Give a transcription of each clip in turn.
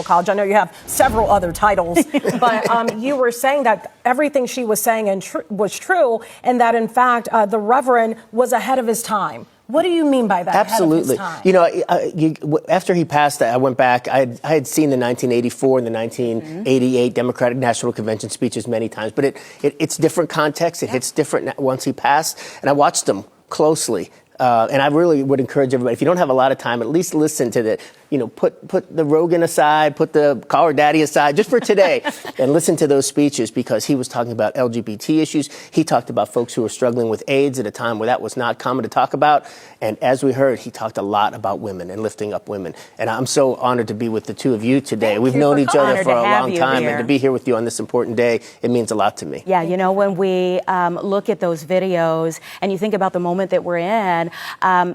College. I know you have several other titles, but you were saying that everything she was saying was true, and that in fact the Reverend was ahead of his time. What do you mean by that? Absolutely. You know, after he passed, I went back. I had seen the 1984 and the 1988 Democratic National Convention speeches many times, but it's different context. It hits different once he passed, and I watched them closely. And I really would encourage everybody, if you don't have a lot of time, at least listen to the, you know, put the Rogan aside, put the Call Her Daddy aside, just for today, and listen to those speeches, because he was talking about LGBT issues. He talked about folks who were struggling with AIDS at a time where that was not common to talk about. And as we heard, he talked a lot about women and lifting up women. And I'm so honored to be with the two of you today. We've known each other for a long time, and to be here with you on this important day, it means a lot to me. Yeah, you know, when we look at those videos and you think about the moment that we're in,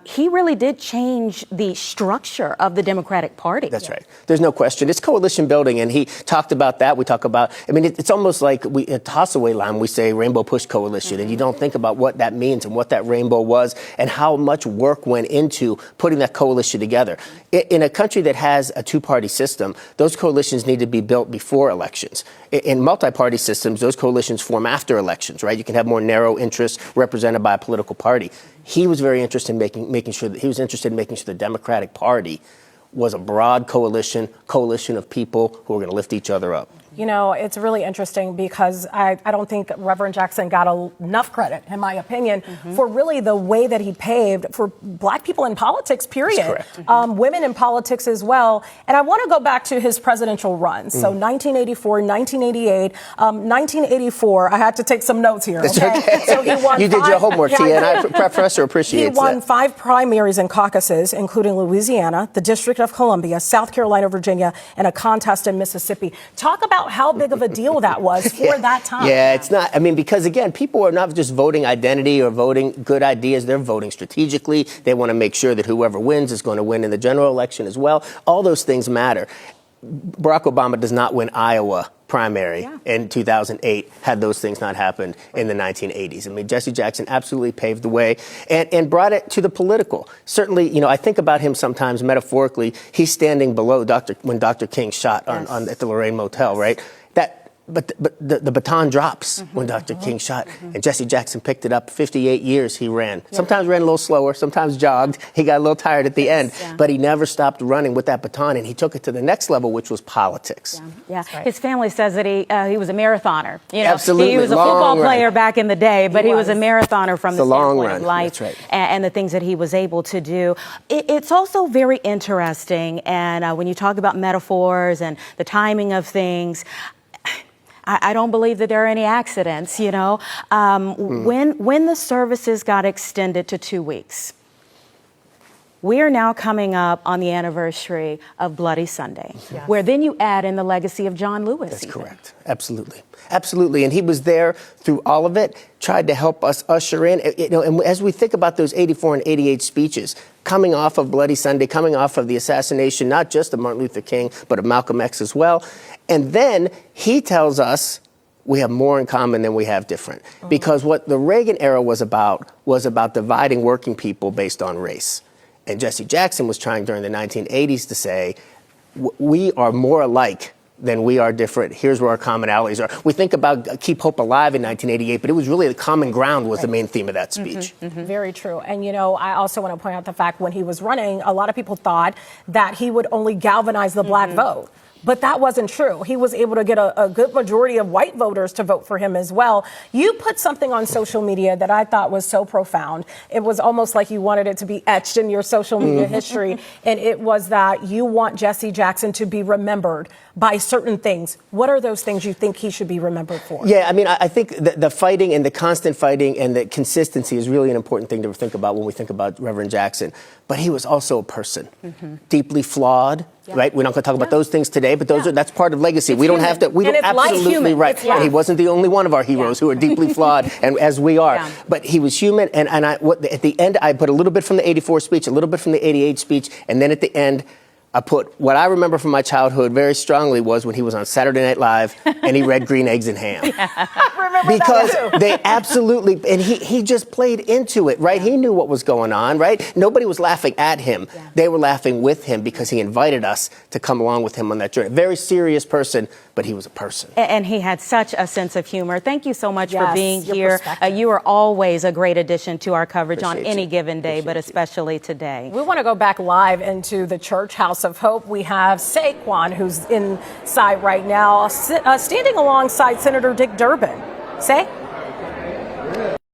he really did change the structure of the Democratic Party. That's right. There's no question. It's coalition building, and he talked about that. We talk about, I mean, it's almost like a toss-away line. We say Rainbow Push Coalition, and you don't think about what that means and what that rainbow was and how much work went into putting that coalition together. In a country that has a two-party system, those coalitions need to be built before elections. In multi-party systems, those coalitions form after elections, right? You can have more narrow interests represented by a political party. He was very interested in making sure the Democratic Party was a broad coalition of people who were going to lift each other up. You know, it's really interesting because I don't think Reverend Jackson got enough credit, in my opinion, for really the way that he paved for black people in politics, period. That's correct. Women in politics as well. And I want to go back to his presidential runs. So 1984, 1988, 1984, I had to take some notes here. Okay? So he won you did your homework, Tia, and I, Professor, appreciates that. He won 5 primaries and caucuses, including Louisiana, the District of Columbia, South Carolina, Virginia, and a contest in Mississippi. Talk about how big of a deal that was for that time. Yeah, it's not. I mean, because again, people are not just voting identity or voting good ideas. They're voting strategically. They want to make sure that whoever wins is going to win in the general election as well. All those things matter. Barack Obama does not win Iowa primary in 2008 had those things not happened in the 1980s. I mean, Jesse Jackson absolutely paved the way and brought it to the political. Certainly, you know, I think about him sometimes metaphorically. He's standing below when Dr. King shot at the Lorraine Motel, right? But the baton drops when Dr. King shot, and Jesse Jackson picked it up. 58 years he ran. Sometimes ran a little slower, sometimes jogged. He got a little tired at the end, but he never stopped running with that baton, and he took it to the next level, which was politics. Yeah. Right. His family says that he was a marathoner. You know, absolutely. He was a football player back in the day, but he was a marathoner from the standpoint of life and the things that he was able to do. It's also very interesting, and when you talk about metaphors and the timing of things, I don't believe that there are any accidents, you know. When the services got extended to 2 weeks, we are now coming up on the anniversary of Bloody Sunday, where then you add in the legacy of John Lewis. That's correct. Absolutely. Absolutely. And he was there through all of it, tried to help us usher in. You know, and as we think about those 84 and 88 speeches, coming off of Bloody Sunday, coming off of the assassination, not just of Martin Luther King, but of Malcolm X as well. And then he tells us we have more in common than we have different. Because what the Reagan era was about dividing working people based on race. And Jesse Jackson was trying during the 1980s to say, we are more alike than we are different. Here's where our commonalities are. We think about Keep Hope Alive in 1988, but it was really the common ground was the main theme of that speech. Very true. And, you know, I also want to point out the fact when he was running, a lot of people thought that he would only galvanize the black vote. But that wasn't true. He was able to get a good majority of white voters to vote for him as well. You put something on social media that I thought was so profound. It was almost like you wanted it to be etched in your social media history. And it was that you want Jesse Jackson to be remembered by certain things. What are those things you think he should be remembered for? Yeah, I mean, I think the fighting and the constant fighting and the consistency is really an important thing to think about when we think about Reverend Jackson. But he was also a person, deeply flawed. Right, we're not going to talk about those things today, but that's part of legacy. We don't have to. We don't absolutely right. And he wasn't the only one of our heroes who are deeply flawed, and as we are. But he was human. And at the end, I put a little bit from the '84 speech, a little bit from the '88 speech, and then at the end, I put what I remember from my childhood very strongly was when he was on Saturday Night Live and he read Green Eggs and Ham. I remember Because that too. they absolutely, and he just played into it, right? He knew what was going on, right? Nobody was laughing at him. They were laughing with him because he invited us to come along with him on that journey. Very serious person, but he was a person. And he had such a sense of humor. Thank you so much for being your here. perspective. You are always a great addition to our coverage on Appreciate any you. given day, but Appreciate you. especially today. We want to go back live into the Church House of Hope. We have Saquon, who's inside right now, standing alongside Senator Dick Durbin. Say?